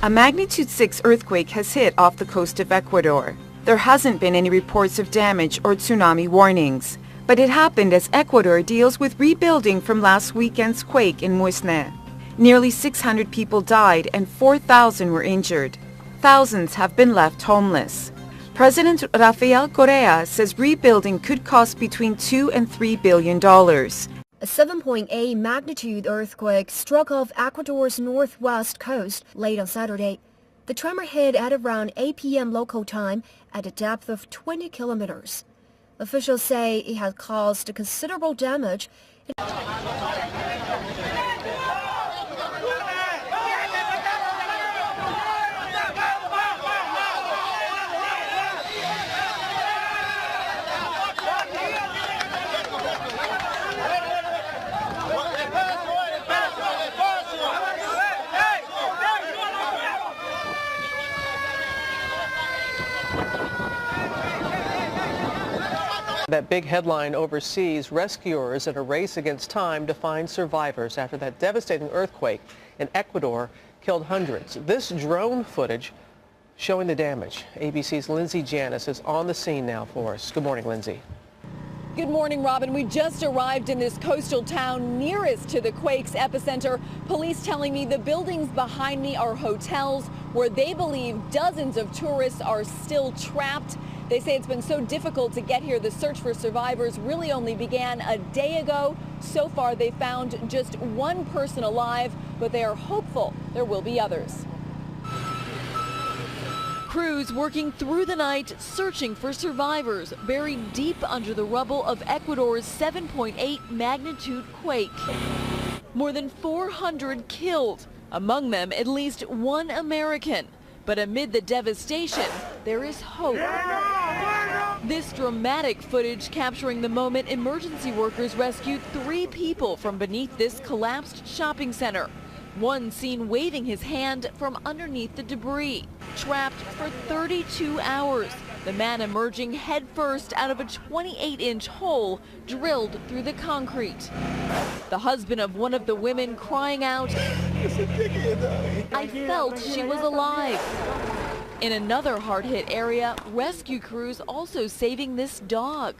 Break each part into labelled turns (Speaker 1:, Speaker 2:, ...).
Speaker 1: A magnitude 6 earthquake has hit off the coast of Ecuador. There hasn't been any reports of damage or tsunami warnings, but it happened as Ecuador deals with rebuilding from last weekend's quake in Muisne. Nearly 600 people died and 4,000 were injured. Thousands have been left homeless. President Rafael Correa says rebuilding could cost between $2 and $3 billion.
Speaker 2: A 7.8 magnitude earthquake struck off Ecuador's northwest coast late on Saturday. The tremor hit at around 8 p.m. local time at a depth of 20 kilometers. Officials say it has caused considerable damage.
Speaker 3: That big headline overseas, rescuers in a race against time to find survivors after that devastating earthquake in Ecuador killed hundreds. This drone footage showing the damage. ABC's Lindsay Janis is on the scene now for us. Good morning, Lindsay.
Speaker 4: Good morning, Robin. We just arrived in this coastal town nearest to the quake's epicenter. Police telling me the buildings behind me are hotels where they believe dozens of tourists are still trapped. They say it's been so difficult to get here. The search for survivors really only began a day ago. So far, they found just one person alive, but they are hopeful there will be others. Crews working through the night searching for survivors buried deep under the rubble of Ecuador's 7.8 magnitude quake. More than 400 killed, among them at least one American. But amid the devastation, there is hope. This dramatic footage capturing the moment emergency workers rescued 3 people from beneath this collapsed shopping center. One seen waving his hand from underneath the debris. Trapped for 32 hours, the man emerging headfirst out of a 28-inch hole drilled through the concrete. The husband of one of the women crying out, "I felt she was alive." In another hard-hit area, rescue crews also saving this dog.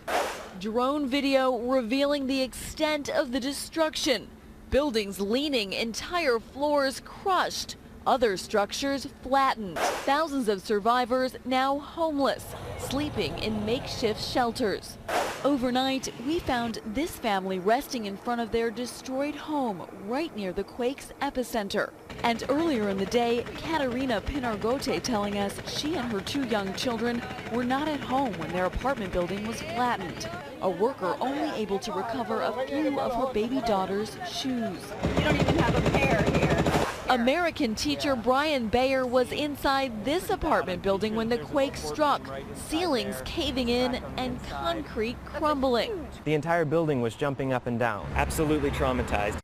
Speaker 4: Drone video revealing the extent of the destruction. Buildings leaning, entire floors crushed, other structures flattened. Thousands of survivors now homeless, sleeping in makeshift shelters. Overnight, we found this family resting in front of their destroyed home right near the quake's epicenter. And earlier in the day, Katerina Pinargote telling us she and her 2 young children were not at home when their apartment building was flattened. A worker only able to recover a few of her baby daughter's shoes. You don't even have a pair here. American teacher Brian Bayer was inside this apartment building when the quake struck, ceilings caving in and concrete crumbling.
Speaker 5: The entire building was jumping up and down, absolutely traumatized.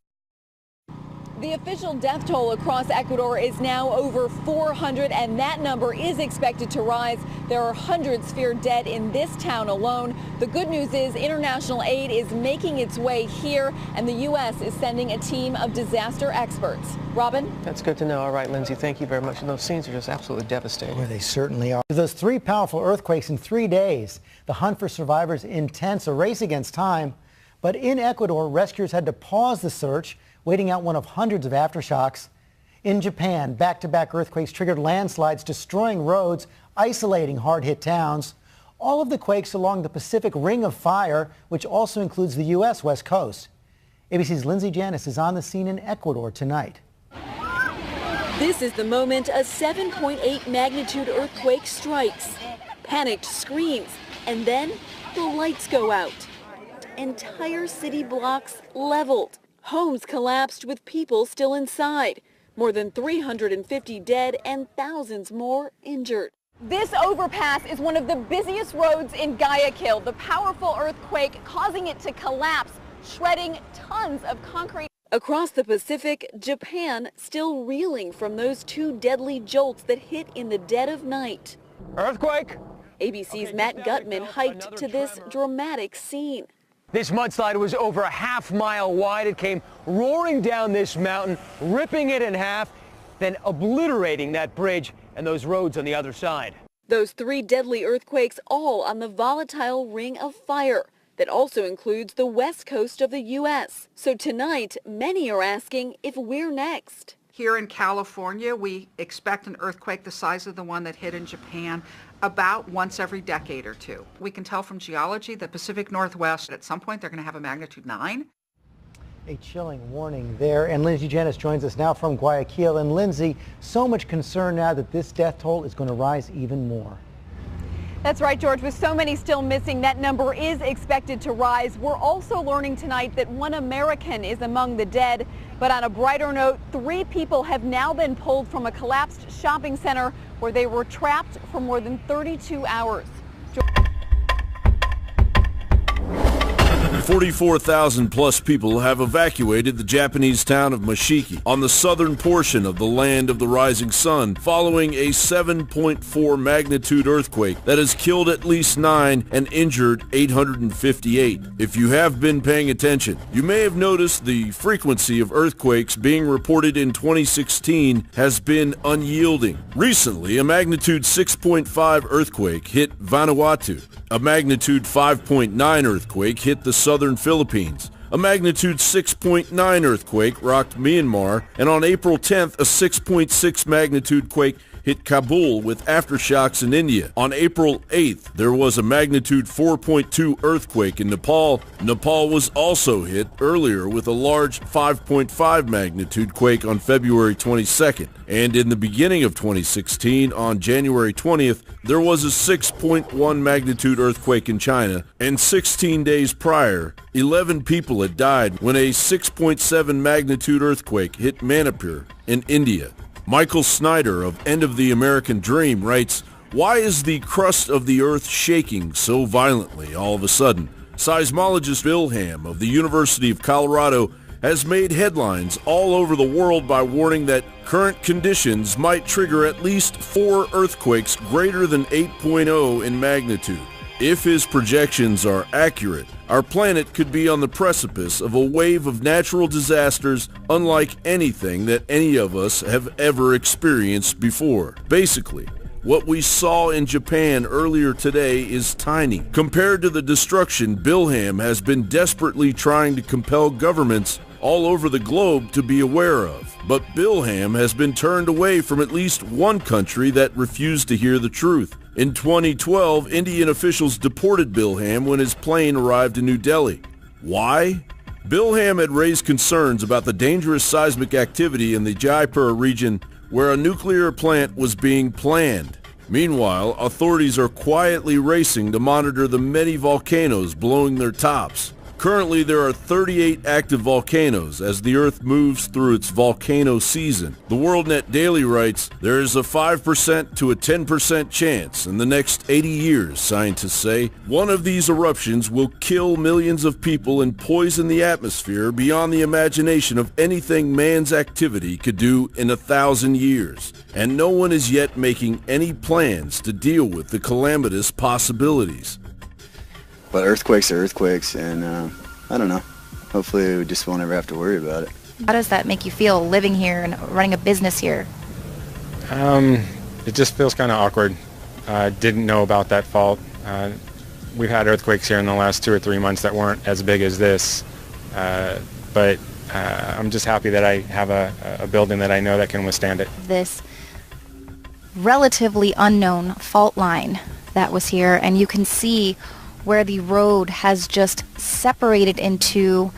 Speaker 4: The official death toll across Ecuador is now over 400, and that number is expected to rise. There are hundreds feared dead in this town alone. The good news is international aid is making its way here, and the U.S. is sending a team of disaster experts. Robin?
Speaker 3: That's good to know. All right, Lindsay, thank you very much. And those scenes are just absolutely devastating.
Speaker 6: Well, they certainly are. Those 3 powerful earthquakes in 3 days. The hunt for survivors intense, a race against time. But in Ecuador, rescuers had to pause the search, waiting out one of hundreds of aftershocks. In Japan, back-to-back earthquakes triggered landslides, destroying roads, isolating hard-hit towns. All of the quakes along the Pacific Ring of Fire, which also includes the U.S. West Coast. ABC's Lindsay Janis is on the scene in Ecuador tonight.
Speaker 4: This is the moment a 7.8 magnitude earthquake strikes. Panicked screams, and then the lights go out. Entire city blocks leveled. Homes collapsed with people still inside. More than 350 dead and thousands more injured. This overpass is one of the busiest roads in Guayaquil. The powerful earthquake causing it to collapse, shredding tons of concrete. Across the Pacific, Japan still reeling from those 2 deadly jolts that hit in the dead of night.
Speaker 5: Earthquake?
Speaker 4: ABC's Matt Gutman hiked to this dramatic scene.
Speaker 7: This mudslide was over a half-mile wide. It came roaring down this mountain, ripping it in half. then obliterating that bridge and those roads on the other side.
Speaker 4: Those 3 deadly earthquakes all on the volatile ring of fire that also includes the west coast of the U.S. So tonight, many are asking if we're next.
Speaker 8: Here in California, we expect an earthquake the size of the one that hit in Japan about once every decade or two. We can tell from geology the Pacific Northwest, at some point, they're going to have a magnitude 9.
Speaker 6: A chilling warning there. And Lindsay Janis joins us now from Guayaquil. And Lindsay, so much concern now that this death toll is going to rise even more.
Speaker 9: That's right, George. With so many still missing, that number is expected to rise. We're also learning tonight that 1 American is among the dead. But on a brighter note, 3 people have now been pulled from a collapsed shopping center where they were trapped for more than 32 hours.
Speaker 10: 44,000 plus people have evacuated the Japanese town of Mashiki on the southern portion of the land of the rising sun following a 7.4 magnitude earthquake that has killed at least 9 and injured 858. If you have been paying attention, you may have noticed the frequency of earthquakes being reported in 2016 has been unyielding. Recently, a magnitude 6.5 earthquake hit Vanuatu. A magnitude 5.9 earthquake hit the southern Philippines. A magnitude 6.9 earthquake rocked Myanmar, and on April 10th, a 6.6 magnitude quake hit Kabul with aftershocks in India. On April 8th, there was a magnitude 4.2 earthquake in Nepal. Nepal was also hit earlier with a large 5.5 magnitude quake on February 22nd. And in the beginning of 2016, on January 20th, there was a 6.1 magnitude earthquake in China, and 16 days prior, 11 people had died when a 6.7 magnitude earthquake hit Manipur in India. Michael Snyder of End of the American Dream writes, "Why is the crust of the earth shaking so violently all of a sudden?" Seismologist Bill Ham of the University of Colorado has made headlines all over the world by warning that current conditions might trigger at least 4 earthquakes greater than 8.0 in magnitude. If his projections are accurate, our planet could be on the precipice of a wave of natural disasters unlike anything that any of us have ever experienced before. Basically, what we saw in Japan earlier today is tiny compared to the destruction Bill Ham has been desperately trying to compel governments all over the globe to be aware of. But Bill Ham has been turned away from at least one country that refused to hear the truth. In 2012, Indian officials deported Bill Ham when his plane arrived in New Delhi. Why? Bill Ham had raised concerns about the dangerous seismic activity in the Jaipur region where a nuclear plant was being planned. Meanwhile, authorities are quietly racing to monitor the many volcanoes blowing their tops. Currently, there are 38 active volcanoes as the Earth moves through its volcano season. The WorldNet Daily writes, there is a 5% to a 10% chance in the next 80 years, scientists say, one of these eruptions will kill millions of people and poison the atmosphere beyond the imagination of anything man's activity could do in 1,000 years. And no one is yet making any plans to deal with the calamitous possibilities.
Speaker 11: But earthquakes are earthquakes, and I don't know. Hopefully we just won't ever have to worry about it.
Speaker 12: How does that make you feel living here and running a business here?
Speaker 13: It just feels kind of awkward. Didn't know about that fault. We've had earthquakes here in the last 2 or 3 months that weren't as big as this. But I'm just happy that I have a building that I know that can withstand it. This
Speaker 12: relatively unknown fault line that was here, and you can see where the road has just separated into,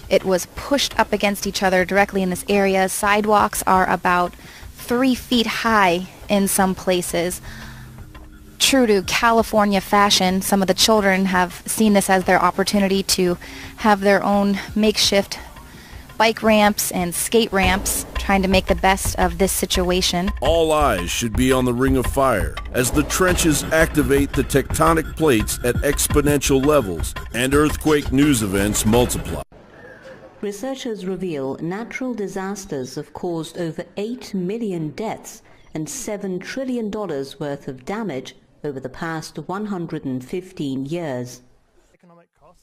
Speaker 12: it was pushed up against each other directly in this area. Sidewalks are about 3 feet high in some places. True to California fashion, some of the children have seen this as their opportunity to have their own makeshift bike ramps and skate ramps, trying to make the best of this situation.
Speaker 10: All eyes should be on the Ring of Fire as the trenches activate the tectonic plates at exponential levels and earthquake news events multiply.
Speaker 14: Researchers reveal natural disasters have caused over 8 million deaths and $7 trillion worth of damage over the past 115 years.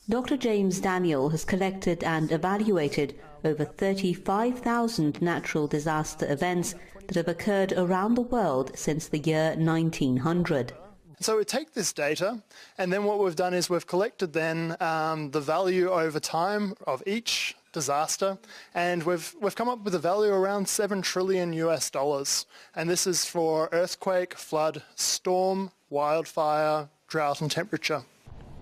Speaker 14: Dr. James Daniel has collected and evaluated over 35,000 natural disaster events that have occurred around the world since the year 1900.
Speaker 15: So we take this data, and then what we've done is we've collected then the value over time of each disaster, and we've come up with a value around $7 trillion US, and this is for earthquake, flood, storm, wildfire, drought and temperature.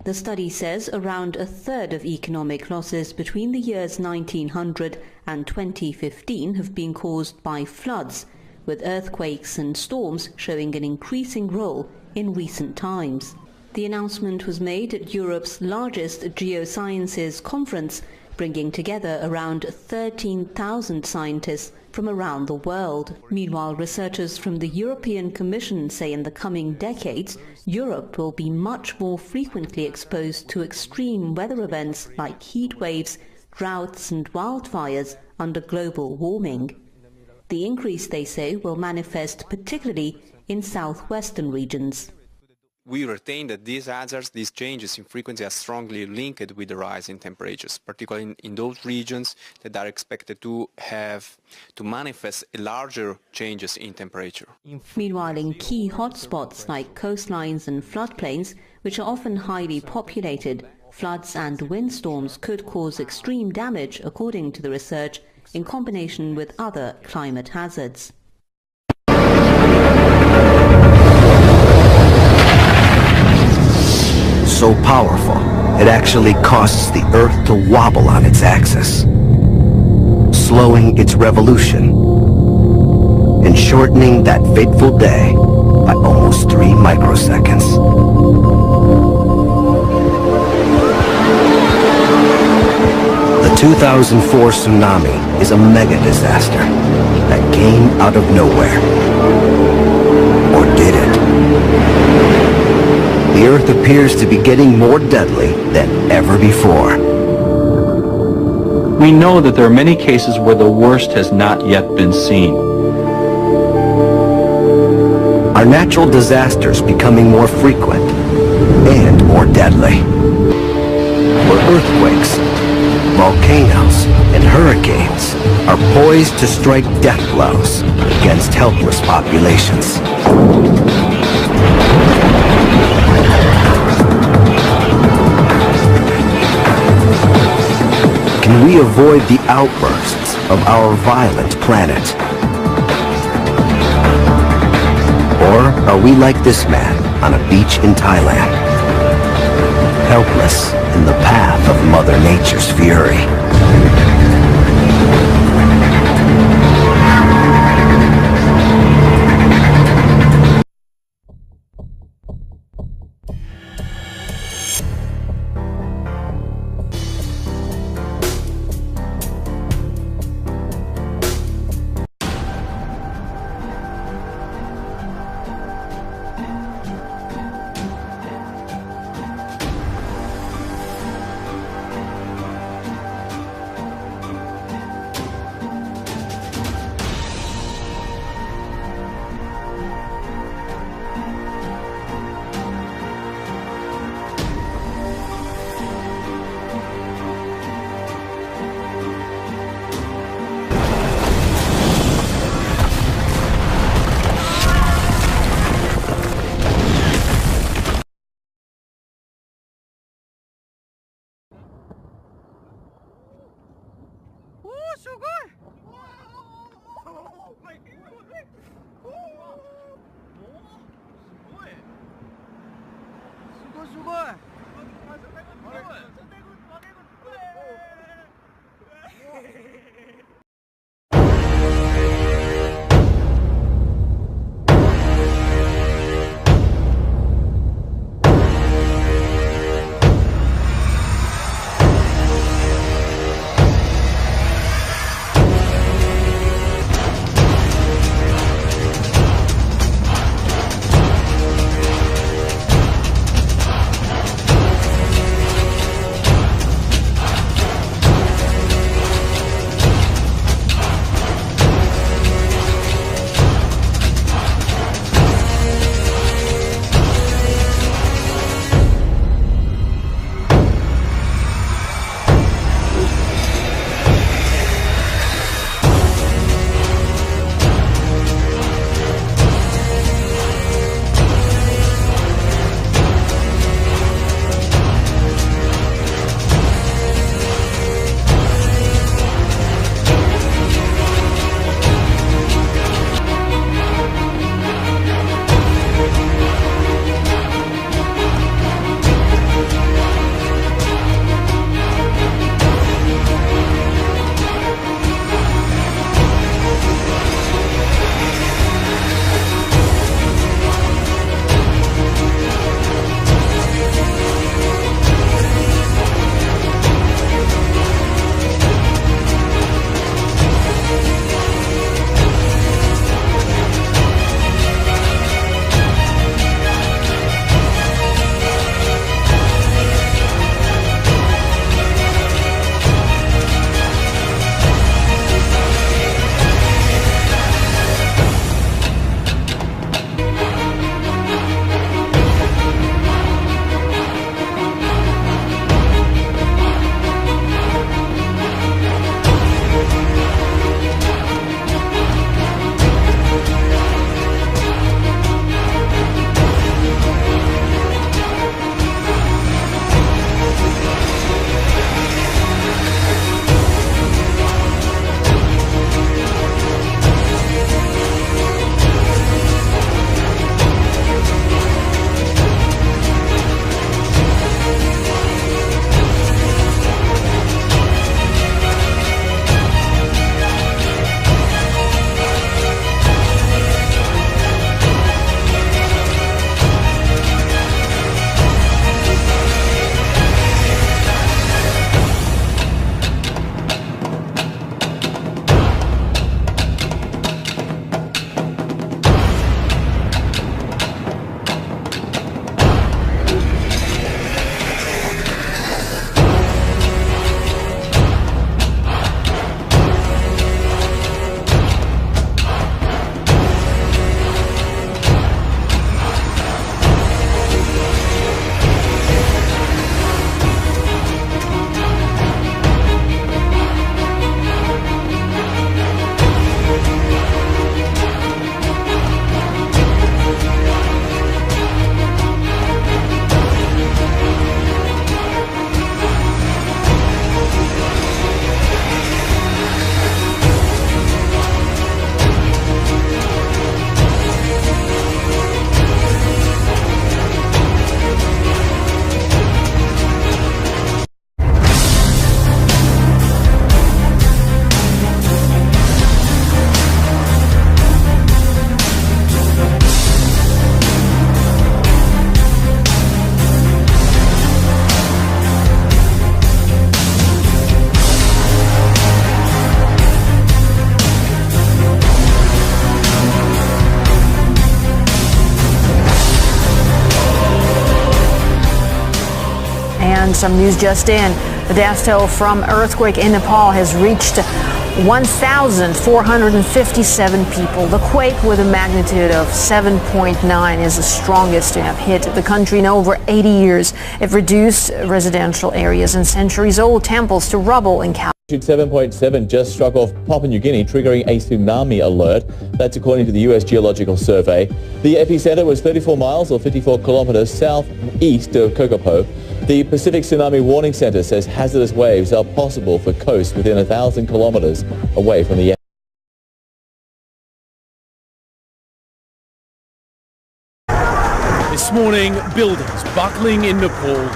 Speaker 14: The study says around a third of economic losses between the years 1900 and 2015 have been caused by floods, with earthquakes and storms showing an increasing role in recent times. The announcement was made at Europe's largest geosciences conference, bringing together around 13,000 scientists from around the world. Meanwhile, researchers from the European Commission say in the coming decades, Europe will be much more frequently exposed to extreme weather events like heat waves, droughts and wildfires under global warming. The increase, they say, will manifest particularly in southwestern regions.
Speaker 16: We retain that these hazards, these changes in frequency are strongly linked with the rise in temperatures, particularly in those regions that are expected to manifest larger changes in temperature.
Speaker 14: Meanwhile, in key hotspots like coastlines and floodplains, which are often highly populated, floods and windstorms could cause extreme damage, according to the research, in combination with other climate hazards.
Speaker 17: So powerful, it actually causes the Earth to wobble on its axis, slowing its revolution and shortening that fateful day by almost 3 microseconds. The 2004 tsunami is a mega disaster that came out of nowhere. Or did it? The Earth appears to be getting more deadly than ever before.
Speaker 18: We know that there are many cases where the worst has not yet been seen.
Speaker 17: Are natural disasters becoming more frequent and more deadly? Where earthquakes, volcanoes, and hurricanes are poised to strike death blows against helpless populations. Can we avoid the outbursts of our violent planet? Or are we like this man on a beach in Thailand, helpless in the path of Mother Nature's fury?
Speaker 19: And some news just in. The death toll from earthquake in Nepal has reached 1,457 people. The quake with a magnitude of 7.9 is the strongest to have hit the country in over 80 years. It reduced residential areas and centuries-old temples to rubble in California.
Speaker 20: 7.7 just struck off Papua New Guinea, triggering a tsunami alert. That's according to the U.S. Geological Survey. The epicenter was 34 miles or 54 kilometers southeast of Kokopo. The Pacific Tsunami Warning Center says hazardous waves are possible for coasts within 1,000 kilometers away from the
Speaker 21: This morning, buildings buckling in Nepal.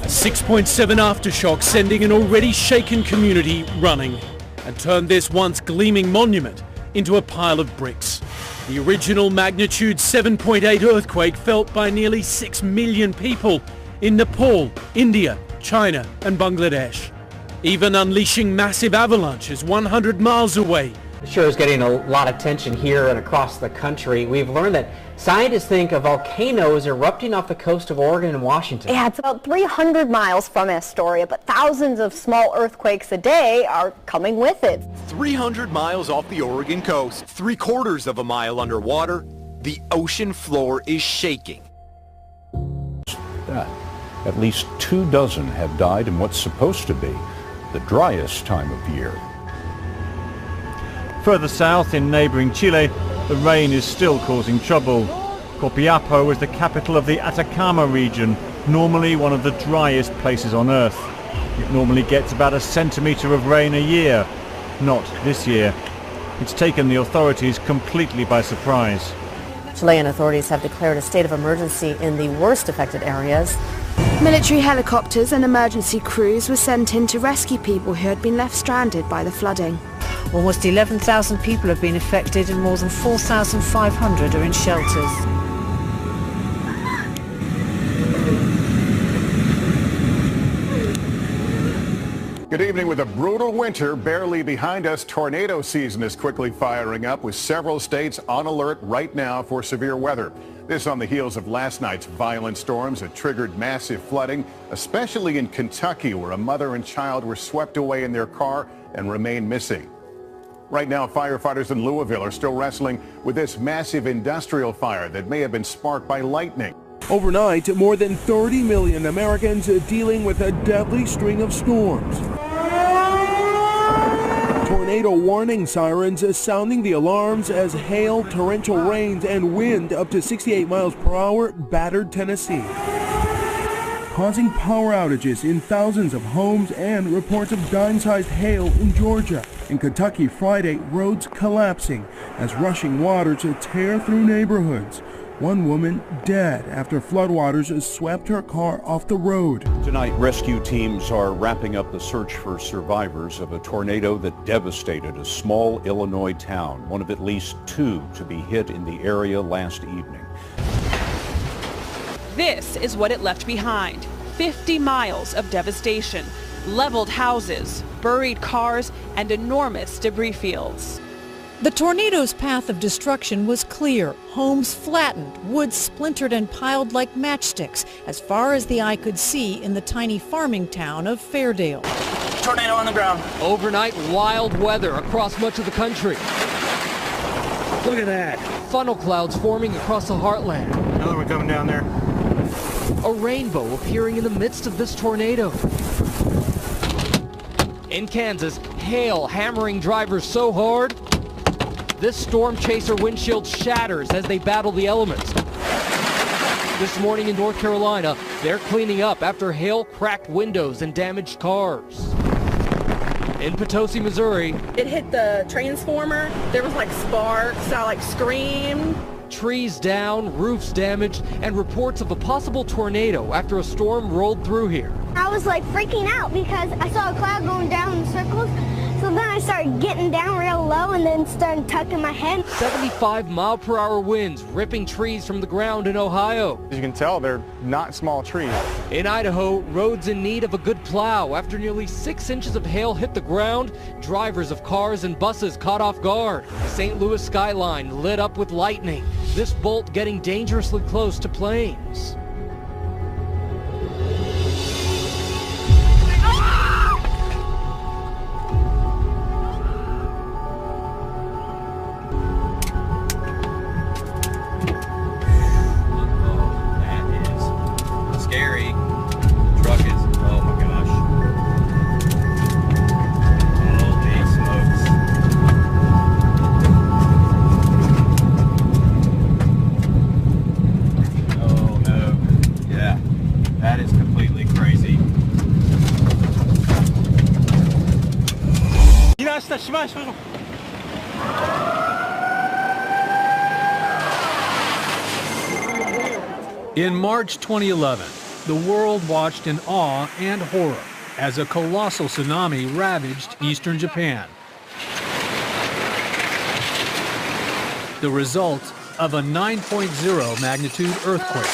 Speaker 21: 6.7 aftershock sending an already shaken community running and turned this once gleaming monument into a pile of bricks. The original magnitude 7.8 earthquake felt by nearly 6 million people in Nepal, India, China and Bangladesh, even unleashing massive avalanches 100 miles away.
Speaker 22: It sure is getting a lot of attention here and across the country. We've learned that scientists think a volcano is erupting off the coast of Oregon and Washington.
Speaker 23: Yeah, it's about 300 miles from Astoria, but thousands of small earthquakes a day are coming with it.
Speaker 24: 300 miles off the Oregon coast, 3/4 of a mile underwater, the ocean floor is shaking.
Speaker 25: At least 24 have died in what's supposed to be the driest time of year.
Speaker 26: Further south in neighboring Chile, the rain is still causing trouble. Copiapó is the capital of the Atacama region, normally one of the driest places on Earth. It normally gets about a centimetre of rain a year. Not this year. It's taken the authorities completely by surprise.
Speaker 27: Chilean authorities have declared a state of emergency in the worst affected areas.
Speaker 28: Military helicopters and emergency crews were sent in to rescue people who had been left stranded by the flooding.
Speaker 29: Almost 11,000 people have been affected and more than 4,500 are in shelters.
Speaker 30: Good evening. With a brutal winter barely behind us, tornado season is quickly firing up with several states on alert right now for severe weather. This on the heels of last night's violent storms that triggered massive flooding, especially in Kentucky, where a mother and child were swept away in their car and remain missing. Right now, firefighters in Louisville are still wrestling with this massive industrial fire that may have been sparked by lightning.
Speaker 31: Overnight, more than 30 million Americans dealing with a deadly string of storms. Tornado warning sirens sounding the alarms as hail, torrential rains, and wind up to 68 miles per hour battered Tennessee, causing power outages in thousands of homes and reports of dime-sized hail in Georgia. In Kentucky Friday, roads collapsing as rushing waters tear through neighborhoods. One woman dead after floodwaters swept her car off the road.
Speaker 25: Tonight, rescue teams are wrapping up the search for survivors of a tornado that devastated a small Illinois town, one of at least 2 to be hit in the area last evening.
Speaker 32: This is what it left behind. 50 miles of devastation, leveled houses, buried cars, and enormous debris fields.
Speaker 33: The tornado's path of destruction was clear. Homes flattened, woods splintered and piled like matchsticks as far as the eye could see in the tiny farming town of Fairdale.
Speaker 34: Tornado on the ground.
Speaker 35: Overnight wild weather across much of the country.
Speaker 34: Look at that.
Speaker 35: Funnel clouds forming across the heartland.
Speaker 34: Another one coming down there.
Speaker 35: A rainbow appearing in the midst of this tornado. In Kansas, hail hammering drivers so hard, this storm chaser windshield shatters as they battle the elements. This morning in North Carolina, they're cleaning up after hail cracked windows and damaged cars. In Potosi, Missouri,
Speaker 36: it hit the transformer. There was like sparks. I like screamed.
Speaker 35: Trees down, roofs damaged, and reports of a possible tornado after a storm rolled through here.
Speaker 37: I was like freaking out because I saw a cloud going down in circles. So then I started getting down real low and then started tucking my head.
Speaker 35: 75-mile-per-hour winds ripping trees from the ground in Ohio.
Speaker 38: As you can tell, they're not small trees.
Speaker 35: In Idaho, roads in need of a good plow after nearly 6 inches of hail hit the ground. Drivers of cars and buses caught off guard. The St. Louis skyline lit up with lightning. This bolt getting dangerously close to planes.
Speaker 21: In March 2011, the world watched in awe and horror as a colossal tsunami ravaged eastern Japan. The result of a 9.0 magnitude earthquake.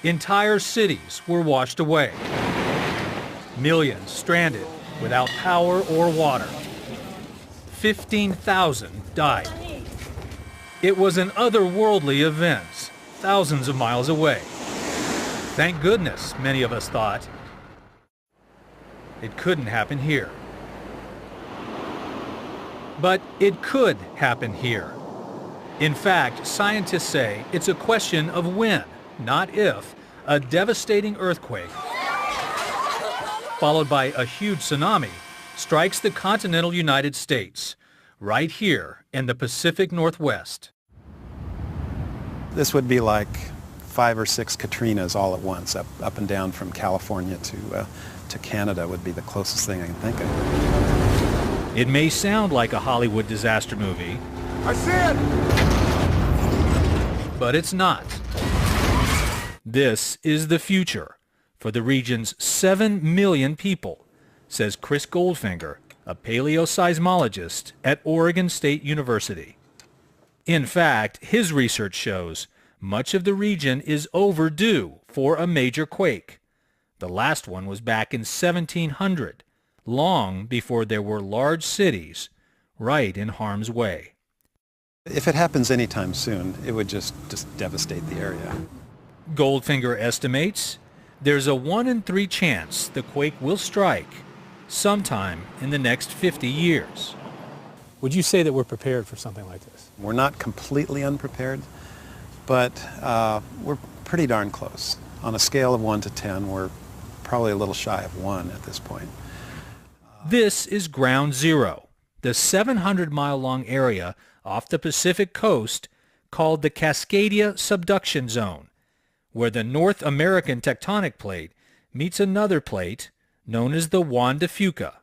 Speaker 21: Entire cities were washed away. Millions stranded without power or water. 15,000 died. It was an otherworldly event, thousands of miles away. Thank goodness, many of us thought. It couldn't happen here. But it could happen here. In fact, scientists say it's a question of when, not if, a devastating earthquake, followed by a huge tsunami, strikes the continental United States, right here in the Pacific Northwest.
Speaker 1: This would be like 5 or 6 Katrinas all at once, up and down from California to Canada would be the closest thing I can think of.
Speaker 21: It may sound like a Hollywood disaster movie.
Speaker 2: I see it!
Speaker 21: But it's not. This is the future for the region's 7 million people, says Chris Goldfinger, a paleoseismologist at Oregon State University. In fact, his research shows much of the region is overdue for a major quake. The last one was back in 1700, long before there were large cities right in harm's way.
Speaker 1: If it happens anytime soon, it would just devastate the area.
Speaker 21: Goldfinger estimates there's a 1 in 3 chance the quake will strike sometime in the next 50 years.
Speaker 3: Would you say that we're prepared for something like this?
Speaker 1: We're not completely unprepared, but we're pretty darn close. On a scale of 1 to 10, we're probably a little shy of 1 at this point.
Speaker 21: This is Ground Zero, the 700-mile-long area off the Pacific coast called the Cascadia Subduction Zone, where the North American tectonic plate meets another plate known as the Juan de Fuca.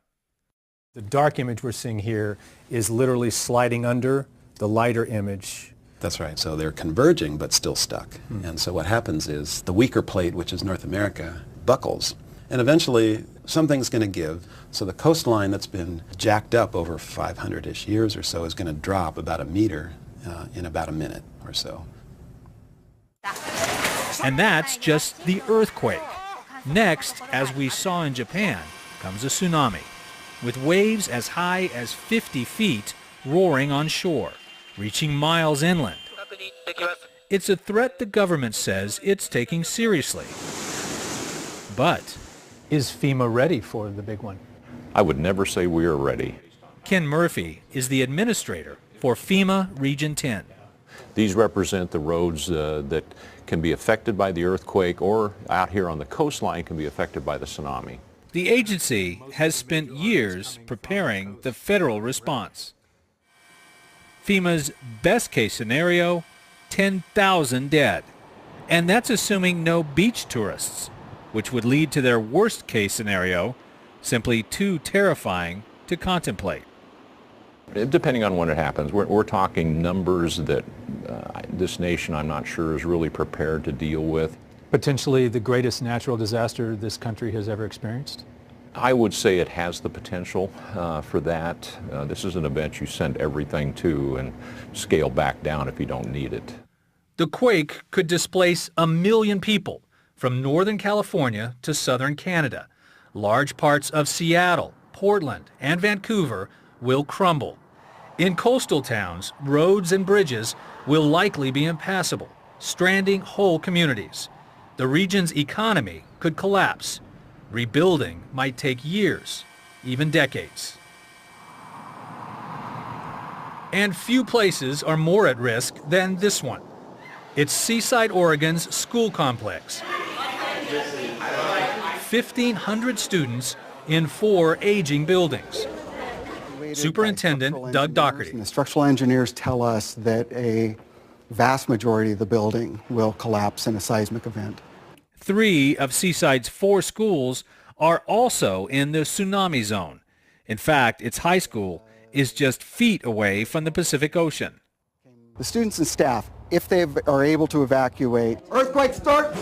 Speaker 3: The dark image we're seeing here is literally sliding under the lighter image.
Speaker 1: That's right. So they're converging but still stuck. And so what happens is the weaker plate, which is North America, buckles. And eventually something's going to give. So the coastline that's been jacked up over 500-ish years or so is going to drop about 1 meter in about a minute or so.
Speaker 21: And that's just the earthquake. Next, as we saw in Japan, comes a tsunami, with waves as high as 50 feet roaring on shore, reaching miles inland. It's a threat the government says it's taking seriously. But
Speaker 3: is FEMA ready for the big one?
Speaker 25: I would never say we are ready.
Speaker 21: Ken Murphy is the administrator for FEMA Region 10.
Speaker 25: These represent the roads that can be affected by the earthquake, or out here on the coastline can be affected by the tsunami.
Speaker 21: The agency has spent years preparing the federal response. FEMA's best case scenario, 10,000 dead. And that's assuming no beach tourists, which would lead to their worst case scenario, simply too terrifying to contemplate.
Speaker 25: Depending on when it happens, we're talking numbers that this nation, I'm not sure, is really prepared to deal with.
Speaker 3: Potentially the greatest natural disaster this country has ever experienced?
Speaker 25: I would say it has the potential for that. This is an event you send everything to and scale back down if you don't need it.
Speaker 21: The quake could displace 1 million people from Northern California to Southern Canada. Large parts of Seattle, Portland, and Vancouver will crumble. In coastal towns, roads and bridges will likely be impassable, stranding whole communities. The region's economy could collapse. Rebuilding might take years, even decades. And few places are more at risk than this one. It's Seaside, Oregon's school complex. 1,500 students in 4 aging buildings. Superintendent Doug Doherty.
Speaker 4: The structural engineers tell us that a vast majority of the building will collapse in a seismic event.
Speaker 21: 3 of Seaside's 4 schools
Speaker 2: are also in the tsunami zone. In fact, its high school is just feet away from the Pacific Ocean.
Speaker 4: The students and staff, if they are able to evacuate, earthquake start,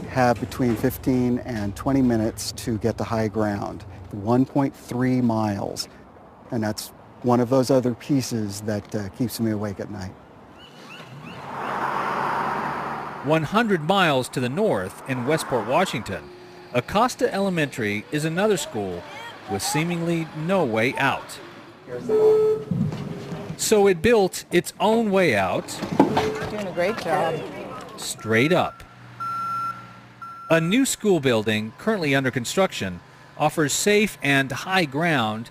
Speaker 4: have between 15 and 20 minutes to get to high ground, 1.3 miles. And that's one of those other pieces that keeps me awake at night.
Speaker 2: 100 miles to the north in Westport, Washington, Acosta Elementary is another school with seemingly no way out. So it built its own way out.
Speaker 29: Doing a great job.
Speaker 2: Straight up. A new school building, currently under construction, offers safe and high ground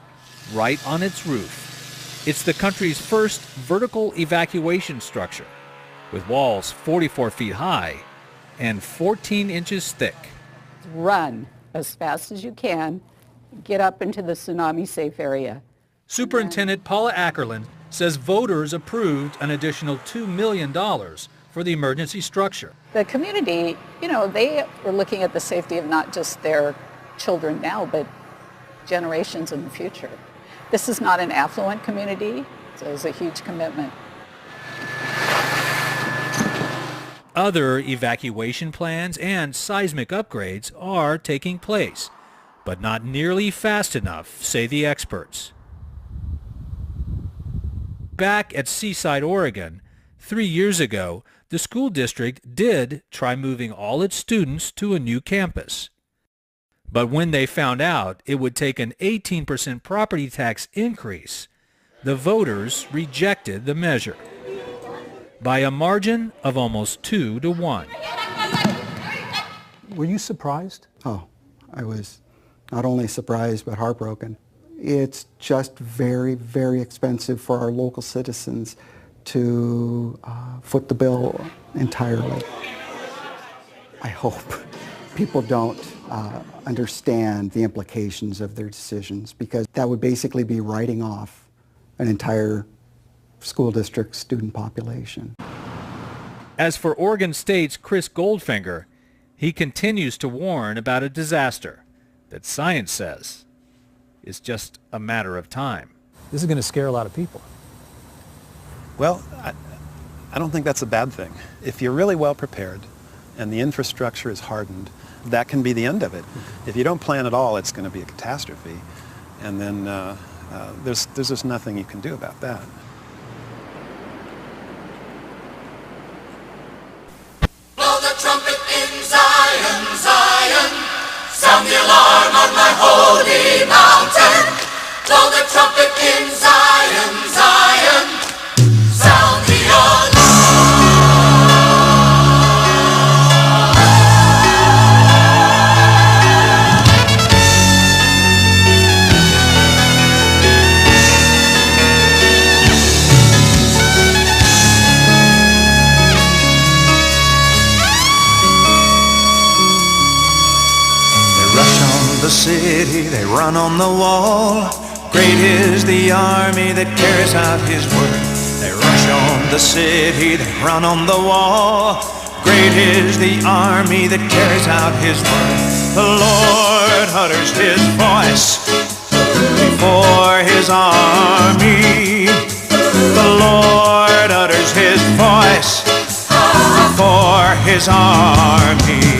Speaker 2: right on its roof. It's the country's first vertical evacuation structure, with walls 44 feet high and 14 inches thick.
Speaker 5: Run as fast as you can, get up into the tsunami safe area.
Speaker 2: Superintendent Paula Ackerland says voters approved an additional $2 million for the emergency structure.
Speaker 5: The community, they are looking at the safety of not just their children now, but generations in the future. This is not an affluent community, so it's a huge commitment.
Speaker 2: Other evacuation plans and seismic upgrades are taking place, but not nearly fast enough, say the experts. Back at Seaside, Oregon, 3 years ago, the school district did try moving all its students to a new campus. But when they found out it would take an 18% property tax increase, the voters rejected the measure by a margin of almost 2 to 1.
Speaker 3: Were you surprised?
Speaker 4: Oh, I was not only surprised but heartbroken. It's just very, very expensive for our local citizens to foot the bill entirely. I hope people don't understand the implications of their decisions, because that would basically be writing off an entire school district student population.
Speaker 2: As for Oregon State's Chris Goldfinger, he continues to warn about a disaster that science says is just a matter of time.
Speaker 3: This is going to scare a lot of people.
Speaker 1: Well, I don't think that's a bad thing. If you're really well prepared and the infrastructure is hardened, that can be the end of it. If you don't plan at all, it's going to be a catastrophe. And then there's just nothing you can do about that.
Speaker 6: Blow the trumpet in Zion, Zion. Sound the alarm on my holy mountain. Blow the trumpet in Zion, Zion. Sound the alarm.
Speaker 7: The city, they run on the wall. Great is the army that carries out his word. They rush on the city, they run on the wall. Great is the army that carries out his word. The Lord utters his voice before his army. The Lord utters his voice before his army.